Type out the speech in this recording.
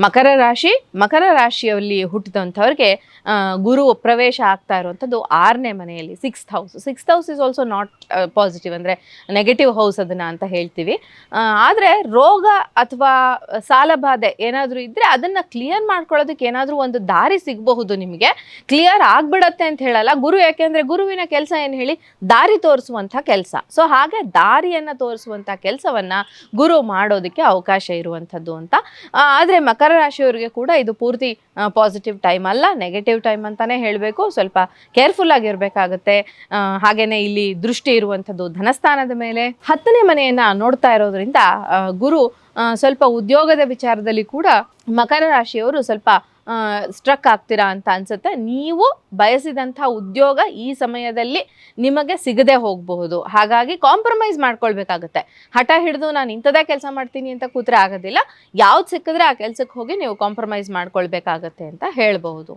ಮಕರ ರಾಶಿಯಲ್ಲಿ ಹುಟ್ಟಿದಂಥವ್ರಿಗೆ ಗುರು ಪ್ರವೇಶ ಆಗ್ತಾ ಇರುವಂಥದ್ದು 6ನೇ ಮನೆಯಲ್ಲಿ, 6th house. 6th house is also not positive, ಅಂದರೆ ನೆಗೆಟಿವ್ ಹೌಸ್ ಅದನ್ನ ಅಂತ ಹೇಳ್ತೀವಿ. ಆದರೆ ರೋಗ ಅಥವಾ ಸಾಲಬಾಧೆ ಏನಾದರೂ ಇದ್ದರೆ ಅದನ್ನು ಕ್ಲಿಯರ್ ಮಾಡ್ಕೊಳ್ಳೋದಕ್ಕೆ ಏನಾದರೂ ಒಂದು ದಾರಿ ಸಿಗಬಹುದು ನಿಮಗೆ. ಕ್ಲಿಯರ್ ಆಗ್ಬಿಡತ್ತೆ ಅಂತ ಹೇಳಲ್ಲ ಗುರು, ಯಾಕೆಂದರೆ ಗುರುವಿನ ಕೆಲಸ ಏನು ಹೇಳಿ, ದಾರಿ ತೋರಿಸುವಂಥ ಕೆಲಸ. ಸೊ ಹಾಗೆ ದಾರಿಯನ್ನು ತೋರಿಸುವಂಥ ಕೆಲಸವನ್ನು ಗುರು ಮಾಡೋದಕ್ಕೆ ಅವಕಾಶ ಇರುವಂಥದ್ದು ಅಂತ. ಆದರೆ ಮಕರ ರಾಶಿಯವರಿಗೆ ಕೂಡ ಇದು ಪೂರ್ತಿ ಪಾಸಿಟಿವ್ ಟೈಮ್ ಅಲ್ಲ, ನೆಗೆಟಿವ್ ಟೈಮ್ ಅಂತಾನೆ ಹೇಳಬೇಕು. ಸ್ವಲ್ಪ ಕೇರ್ಫುಲ್ ಆಗಿರಬೇಕಾಗತ್ತೆ. ಹಾಗೇನೆ ಇಲ್ಲಿ ದೃಷ್ಟಿ ಇರುವಂಥದ್ದು ಧನಸ್ಥಾನದ ಮೇಲೆ, 10ನೇ ಮನೆಯನ್ನ ನೋಡ್ತಾ ಇರೋದ್ರಿಂದ ಗುರು ಸ್ವಲ್ಪ ಉದ್ಯೋಗದ ವಿಚಾರದಲ್ಲಿ ಕೂಡ ಮಕರ ರಾಶಿಯವರು ಸ್ವಲ್ಪ ಸ್ಟ್ರಕ್ ಆಗ್ತೀರಾ ಅಂತ ಅನ್ಸುತ್ತೆ. ನೀವು ಬಯಸಿದಂಥ ಉದ್ಯೋಗ ಈ ಸಮಯದಲ್ಲಿ ನಿಮಗೆ ಸಿಗದೆ ಹೋಗಬಹುದು. ಹಾಗಾಗಿ ಕಾಂಪ್ರಮೈಸ್ ಮಾಡ್ಕೊಳ್ಬೇಕಾಗತ್ತೆ. ಹಠ ಹಿಡಿದು ನಾನು ಇಂಥದೇ ಕೆಲಸ ಮಾಡ್ತೀನಿ ಅಂತ ಕೂತ್ರೆ ಆಗೋದಿಲ್ಲ. ಯಾವ್ದು ಸಿಕ್ಕಿದ್ರೆ ಆ ಕೆಲಸಕ್ಕೆ ಹೋಗಿ ನೀವು ಕಾಂಪ್ರಮೈಸ್ ಮಾಡ್ಕೊಳ್ಬೇಕಾಗತ್ತೆ ಅಂತ ಹೇಳ್ಬಹುದು.